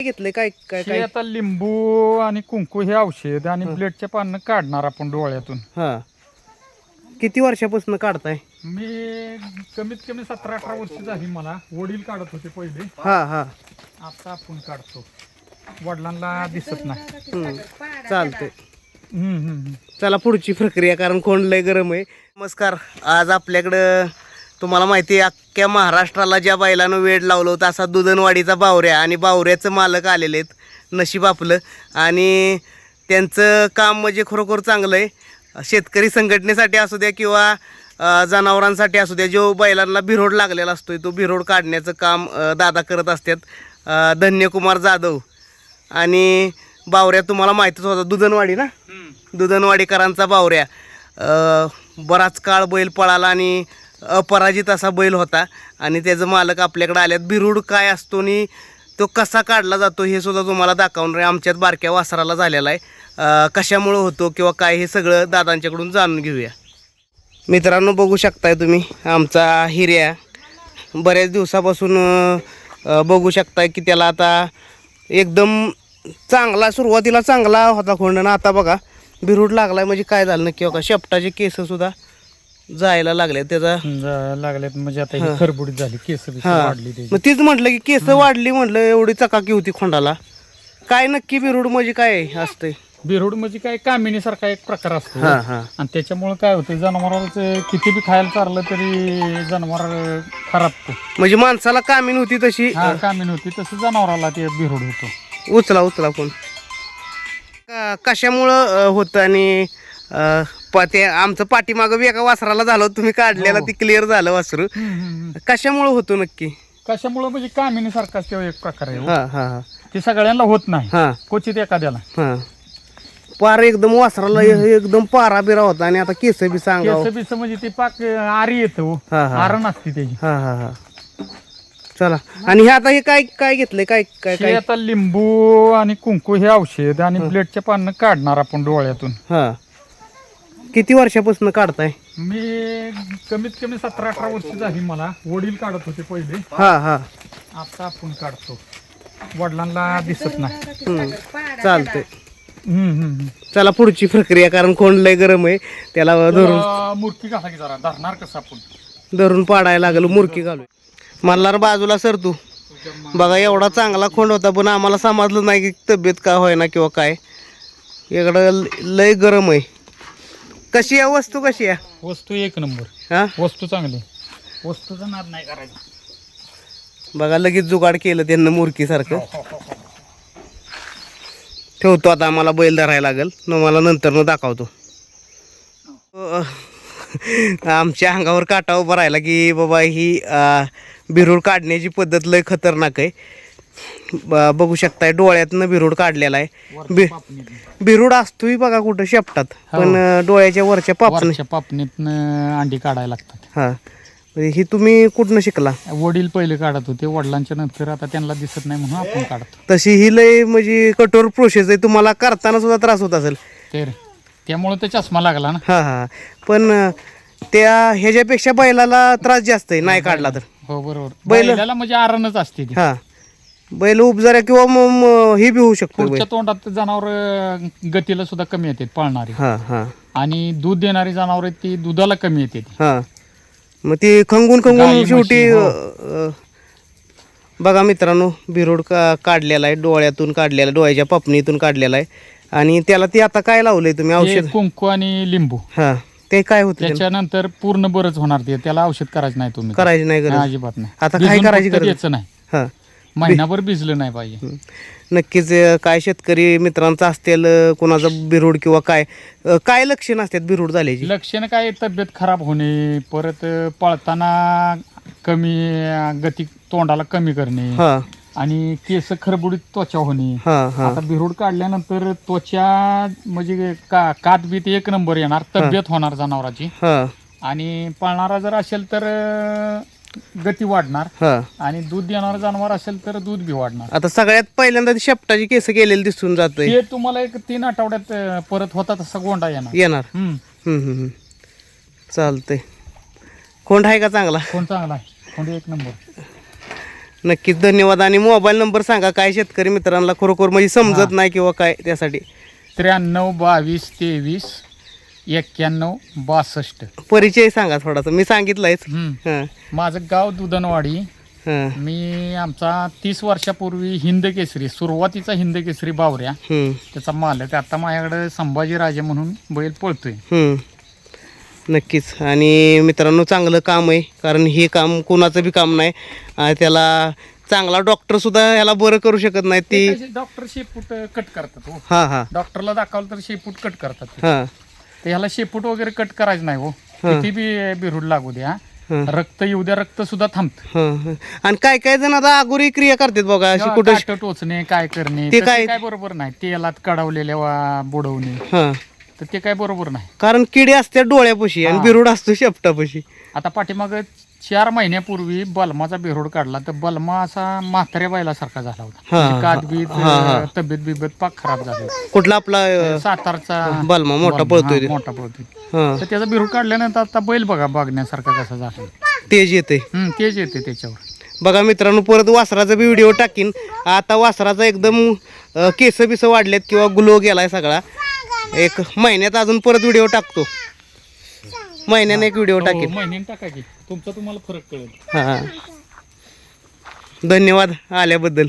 घेतले काय काय हे काय आता लिंबू आणि कुंकू हे औषध आणि ब्लेडच्या पानं काढणार आपण डोळ्यातून. हा किती वर्षापासून काढताय? मी कमीत कमी 17-18 वर्ष झाली. मला वडील काढत होते पहिले, हा हा आता आपण काढतो. वडिलांना दिसत नाही. चालतंय. हम्म, हम्म, हम्म. चला पुढची प्रक्रिया, कारण कोण लय गरम आहे. नमस्कार. आज आपल्याकडं तुम्हाला माहिती आहे अख्ख्या महाराष्ट्राला ज्या बैलानं वेड लावलं होतं असा दुधनवाडीचा बावऱ्या, आणि बावऱ्याचं मालक आलेले आहेत. नशीब आपलं. आणि त्यांचं काम म्हणजे खरोखर चांगलं आहे. शेतकरी संघटनेसाठी असू द्या किंवा जनावरांसाठी असू द्या, जो बैलांना बिरोड लागलेला असतोय तो बिरोड काढण्याचं काम दादा करत असतात. धन्यकुमार जाधव. आणि बावऱ्या तुम्हाला माहीतच होता, दुधनवाडी ना, दुधनवाडीकरांचा बावऱ्या. बराच काळ बैल पळाला आणि अपराजित असा बैल होता. आणि त्याचं मालक आपल्याकडे आल्यात. बिरूड काय असतो आणि तो कसा काढला जातो हे सुद्धा तुम्हाला दाखवणार आहे. आमच्यात बारक्या वासराला झालेला आहे. कशामुळं होतो किंवा काय हे सगळं दादांच्याकडून जाणून घेऊया. मित्रांनो बघू शकताय तुम्ही आमचा हिऱ्या. बऱ्याच दिवसापासून बघू शकताय की त्याला आता एकदम चांगला, सुरुवातीला चांगला होता खोंड ना, आता बघा बिरूड लागलाय. म्हणजे काय झालं नक्की बघा, शेपटाचे केस सुद्धा जायला लागले त्याचा लागलेत. म्हणजे आता ही खरबुडीत झाली, केस वाढली त्याची. मग तीच म्हटलं की केस वाढली, म्हटलं एवढी चकाकी होती खोंडाला. काय नक्की बिरूड म्हणजे काय असतंय? बिरूड म्हणजे काय, कामिनीसारखा एक प्रकार असतो. हा हा आणि त्याच्यामुळे काय होतं, जनावरांचं किती बी खायला चाललं तरी जनावर खराब. म्हणजे माणसाला कामीन होती तशी कामिनी होती तसं जनावराला ते बिरूड होतो. उचला कोण कशामुळं होतं? आणि ते आमचं पाठीमागं बी एका वासराला झालं, तुम्ही काढलेला ती क्लिअर झालं वासरू. कशामुळं होतो नक्की? कशामुळे म्हणजे कामिनी सारखाच तो एक प्रकार आहे. हा हा हा ते सगळ्यांना होत नाही, हा क्वचित एखाद्याला. हा पार एकदम वासराला एकदम पारा बिरा होता. आणि आता केस बी सांगा. केस बिस म्हणजे ते पाक आरी येतो, आरण असते त्याची. हा हा हा चला. आणि हे आता हे काय काय घेतलंय? काय काय हे काय आता लिंबू आणि कुंकू हे औषध आणि ब्लेडच्या पानं काढणार आपण डोळ्यातून. हा किती वर्षापासून काढताय? मी कमीत कमी 17-18 वर्ष झाली. मला वडील काढत होते पहिले, हा हा आता आपण काढतो. वडिलांना दिसत नाही. चालतंय. हम्म. चला पुढची प्रक्रिया, कारण कोण लय गरम आहे. त्याला धरून मुरकी घाला की जरा, धरणार कसं आपण? धरून पाडायला लागलं. मुरकी घालू. मल्हार बाजूला सर तू. बघा एवढा चांगला खोंड होता, पण आम्हाला समजलं नाही की तब्येत का होईना किंवा काय. इकडं लय गरम आहे. कशी आहे वस्तू? कशी आहे वस्तू? एक नंबर. हा वस्तू चांगली. वस्तूचा नाद नाही करायचा. बघा लगेच जुगाड केलं त्यांना मुरकी सारखं. ठेवतो आता, आम्हाला बैल धरायला लागेल. मला नंतर न दाखवतो. आमच्या अंगावर काटा उभा राहिला की बाबा ही बिरूड काढण्याची पद्धत लय खतरनाक आहे. बघू शकताय डोळ्यातनं बिरूड काढलेला आहे. बिरूड असतोय बघा कुठं शेपटात, पण डोळ्याच्या वरच्या पापणीतनं अंडी काढायला लागतात. हा ही तुम्ही कुठनं शिकला? वडील पहिले काढत होते, वडिलांच्या नंतर आता त्यांना दिसत नाही म्हणून आपण काढतो. तशी ही लय म्हणजे कठोर प्रोसेस आहे. तुम्हाला करताना सुद्धा त्रास होत असेल. त्यामुळे ते चष्मा लागला ना. हा हा पण त्या ह्याच्यापेक्षा बैलाला त्रास जास्त आहे नाही काढला तर. हो बरोबर. बैलाला म्हणजे आरणच असते ती. हा बैल उपजऱ्या किंवा हे बी होऊ शकतो. पुढच्या तोंडात जनावर गतीला सुद्धा कमी येते पाळणारी. हा हा आणि दूध देणारी जनावर ती दुधाला कमी येते. हा मग ती खंगून शेवटी बघा मित्रांनो बिरूड काढलेला आहे. डोळ्यातून काढलेला, डोळ्याच्या पापणीतून काढलेला आहे. आणि त्याला ती आता काय लावलंय तुम्ही औषध? कुंकू आणि लिंबू. हा ते काय होतं? त्याच्यानंतर पूर्ण बरंच होणार ते. त्याला औषध करायचं नाही तुम्ही. करायची नाही गरज अजिबात नाही. आता काय करायची गरज नाही. हा महिनाभर भिजलं नाही पाहिजे. नक्कीच. काय शेतकरी मित्रांचा असतील कोणाचा बिरूड किंवा काय काय लक्षण असतात बिरूड झाल्याची? लक्षण काय, तब्येत खराब होणे, परत पळताना कमी गती, तोंडाला कमी करणे, आणि केस खरबुडीत त्वचा होणे. आता बिरूड काढल्यानंतर त्वचा म्हणजे कात बीत एक नंबर येणार, तब्येत होणार जनावराची. आणि पळणारा जर असेल तर गती वाढणार, आणि दूध देणारं जनावर असेल तर दूध बी वाढणार. आता सगळ्यात पहिल्यांदा शेपटाची केस गेलेली दिसून जाते. ते तुम्हाला एक 3 आठवड्यात परत होता तसा गोंडा येणार. चालतंय. खोंड आहे का चांगला? खोंड चांगला आहे. खोंड एक नंबर. नक्कीच धन्यवाद. आणि मोबाईल नंबर सांगा, काय शेतकरी मित्रांना खरोखर म्हणजे समजत नाही किंवा काय त्यासाठी. 93 22 23 91 62. परिचय सांगा थोडासा, मी सांगितलंयच. हां माझं गाव दुधनवाडी. हां मी आमचा 30 वर्षापूर्वी हिंद केसरी, सुरुवातीचा हिंद केसरी बावऱ्या त्याचा मालक. आता माझ्याकडे संभाजीराजे म्हणून बैल पळतोय. नक्कीच. आणि मित्रांनो चांगलं काम आहे, कारण हे काम कोणाचं बी काम नाही. त्याला चांगला डॉक्टर सुद्धा याला बरं करू शकत नाही. ती डॉक्टर शेपूट कट करतात हो. हां हां डॉक्टरला दाखवलं तर शेपूट कट करतात. हां तर ह्याला शेपूट वगैरे कट करायचं नाही हो. किती बी बिरुड लागू द्या, रक्त येऊ द्या, रक्त सुद्धा थांबतं. आणि काय काय जण आता अगोरी क्रिया करतात बघा, अशी कुठं काटं टोचणे, काय करणे, ते तसं काय- काय बरोबर नाही. तेलात कडावलेल्या बुडवणे, हां तर ते काय बरोबर नाही. कारण किडे असतात डोळ्यापाशी आणि हां. बिरुड असतो शेपटापाशी. आता पाठीमाग 4 महिन्यापूर्वी बलमाचा बिरोड काढला, तर बलमा असा म्हाताऱ्या बैलासारखा झाला होता. हां, म्हणजे कातबीत, हां. तब्येत बिब्येत पाक खराब झाली. कुठला आपला सातारचा बलमा मोठा बलमा, पळतोय हां, ते. मोठा पळतोय. हां तर त्याचा बिरोड काढल्यानंतर आता बैल बघा बघण्यासारखा कसा झाला. तेज येते. तेच येते त्याच्यावर. बघा मित्रांनो, परत वासराचा बी व्हिडिओ टाकीन. आता वासराचा एकदम केस बिस वाढलेत किंवा ग्लो गेलाय सगळा. एक महिन्यात अजून परत व्हिडिओ टाकतो, महिन्याने एक व्हिडिओ टाकीन. महिन्याने टाका की, तुमचा तुम्हाला फरक कळेल. हां धन्यवाद आल्याबद्दल.